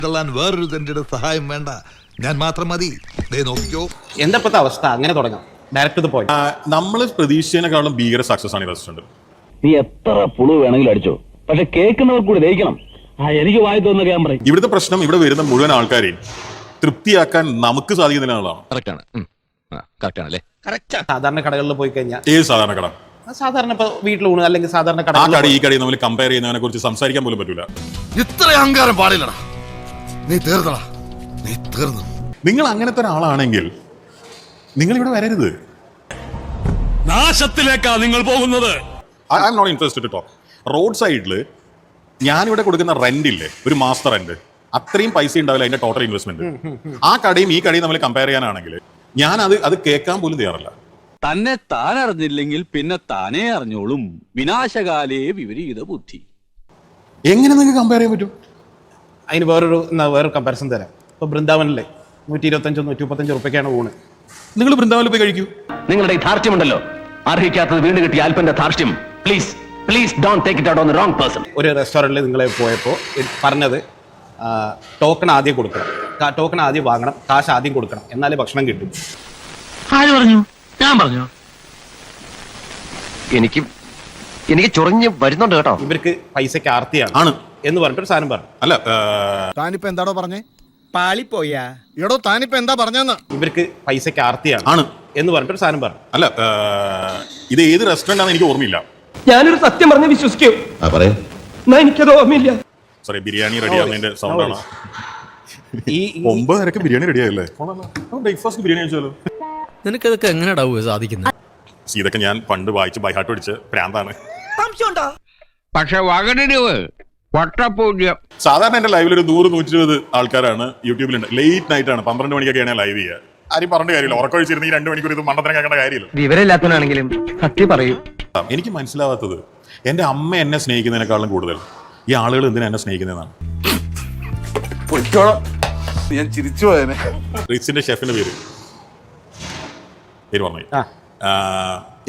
ഉൾക്കൊള്ളാൻ വേറൊരു തന്റെ സഹായം വേണ്ട, ഞാൻ മാത്രം മതി. നോക്കിയോ എന്താ ഇപ്പോഴത്തെ അവസ്ഥ? അങ്ങനെ തുടങ്ങാം, ഡയറക്റ്റ് ടു പോയിന്റ്. നമ്മൾ പ്രതീക്ഷിച്ചതിനേക്കാളും ഭീകര സക്സസ് ആണ് ഈ റെസ്റ്റോറന്റ്. നീ എത്ര പുളു വേണമെങ്കിലും അടിച്ചോ, പക്ഷെ കേൾക്കുന്നവർ കൂടി ദഹിക്കണം. എനിക്ക് വായി തോന്നുന്ന ഞാൻ പറയും. ഇവിടുത്തെ പ്രശ്നം ഇവിടെ വരുന്ന മുഴുവൻ ആൾക്കാരെയും തൃപ്തിയാക്കാൻ നമുക്ക് സാധിക്കുന്നില്ല കറക്റ്റാണല്ലേ? സാധാരണ കടകളിൽ പോയി കഴിഞ്ഞാൽ ഏത് സാധാരണ കട, സാധാരണ ഇപ്പൊ വീട്ടിലൂണ് അല്ലെങ്കിൽ സാധാരണ ആ കട ഈ കടയിൽ നമ്മൾ കമ്പയർ ചെയ്യുന്നതിനെ കുറിച്ച് സംസാരിക്കാൻ പോലും പറ്റൂല. ഇത്ര അഹങ്കാരം പാടില്ലടാ. നീ തീർന്നടാ, നീ തീർന്നു. നിങ്ങൾ അങ്ങനത്തെ ഒരാളാണെങ്കിൽ നിങ്ങൾ ഇവിടെ വരരുത്. നാശത്തിലേക്കാ നിങ്ങൾ പോകുന്നത്. I am not interested to talk. Road സൈഡിൽ ഞാനിവിടെ കൊടുക്കുന്ന റെന്റ് ഇല്ലേ, ഒരു മാസ്റ്റർ റെന്റ്, അത്രയും പൈസ ഉണ്ടാവില്ല അതിന്റെ ടോട്ടൽ ഇൻവെസ്റ്റ്മെന്റ്. ആ കടയും ഈ കടയും നമ്മൾ കമ്പയർ ചെയ്യാനാണെങ്കിൽ ഞാൻ അത് കേൾക്കാൻ പോലും തയ്യാറല്ല. തന്നെ താൻ അറിഞ്ഞില്ലെങ്കിൽ പിന്നെ താനേ അറിഞ്ഞോളും. വിനാശകാലേ വിപരീത ബുദ്ധി. എങ്ങനെ നിങ്ങൾക്ക് കമ്പയർ ചെയ്യാൻ പറ്റും? അതിന് വേറൊരു കമ്പാരിസൺ തരാം. ഇപ്പൊ ബൃന്ദാവനിലെ 125-135 റുപ്യക്കാണ് ഊണ്. നിങ്ങൾ ബൃന്ദാവനിൽ പോയി കഴിക്കൂ. നിങ്ങളുടെ ഈ ധാർഷ്ട്യമുണ്ടല്ലോ, അർഹിക്കാത്തത് വീണ്ടും കിട്ടിയ അല്പന്റെ ധാർഷ്ട്യം. Please please don't take it out on the wrong person. ഒരു റെസ്റ്റോറൻറ്റിൽ നിങ്ങൾ പോയപ്പോൾ പറഞ്ഞത് ടോക്കൺ ആദ്യം കൊടുക്കണം, ടോക്കൺ ആദ്യം വാങ്ങണം, കാശ് ആദ്യം കൊടുക്കണം, എന്നാലേ ഭക്ഷണം കിട്ടും. ആര് പറഞ്ഞു? ഞാൻ പറഞ്ഞു. എനിക്ക് ചൊറിഞ്ഞ് വരുന്നുണ്ട് കേട്ടോ. ഇവർക്ക് പൈസക്ക് ആർത്തിയാണ് ആണ് എന്ന് പറഞ്ഞിട്ടൊരു സാധനം പറഞ്ഞു. അല്ല, താനിപ്പോ എന്താടോ പറഞ്ഞേ? പാളിപ്പോയാ എടോ താനിപ്പോ എന്താ പറഞ്ഞെന്ന്? ഇവർക്ക് പൈസക്ക് ആർത്തിയാണ് ആണ് എന്ന് പറഞ്ഞിട്ടൊരു സാധനം പറഞ്ഞു. അല്ല, ഇത് ഏത് റെസ്റ്റോറന്റ് ആണെന്ന് എനിക്ക് ഓർമ്മയില്ല. ഞാനൊരു സത്യം പറഞ്ഞ് വിശ്വസിക്കൂ, എനിക്കത് ഓർമ്മയില്ല. സോറി, ബിരിയാണി റെഡി ആവുന്നതിന്റെ സൗണ്ടാണ്. ഈ 9:30 ബിരിയാണി റെഡി ആയല്ലേ? ബ്രേക്ക്ഫാസ്റ്റ് ബിരിയാണി കഴിച്ചാലോ? നിനക്കതൊക്കെ എങ്ങനെയാ സാധിക്കുന്നത്? ഇതൊക്കെ ഞാൻ പണ്ട് വായിച്ച് ബൈഹാർട്ട് പഠിച്ച് പ്രാന്താണ്. പക്ഷെ സാധാരണ എന്റെ ലൈവിൽ ഒരു 100-120 ആൾക്കാരാണ് യൂട്യൂബിലുണ്ട്. ലേറ്റ് നൈറ്റ് ആണ്, 12 മണിക്കൊക്കെയാണ് ഞാൻ ലൈവ് ചെയ്യുക. ആരും പറഞ്ഞ കാര്യമില്ല, ഉറക്കൊഴിച്ചിരുന്ന ഈ 2 മണിക്കൂർ ഇത് മണ്ടത്തരം കേൾക്കേണ്ട കാര്യമില്ല. വിവരമില്ലാത്തവനാണെങ്കിലും സത്യം പറയൂ. എനിക്ക് മനസ്സിലാവാത്തത്, എന്റെ അമ്മ എന്നെ സ്നേഹിക്കുന്നതിനേക്കാളും കൂടുതൽ ഈ ആളുകൾ എന്തിനാ എന്നെ സ്നേഹിക്കുന്നതാണ്. ഞാൻ ചിരിച്ചു പോയനെ. റിച്ചിന്റെ ഷെഫിന്റെ പേര് പറഞ്ഞു.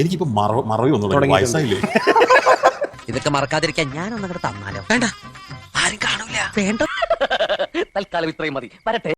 എനിക്കിപ്പോ മറവി ഒന്നും വയസ്സായില്ലേ? ഇതൊക്കെ മറക്കാതിരിക്കാൻ ഞാനൊന്നങ്ങോട്ട് തന്നാലോ? വേണ്ട, ആരും കാണൂല. വേണ്ട, തൽക്കാലം ഇത്രയും മതി. വരട്ടെ.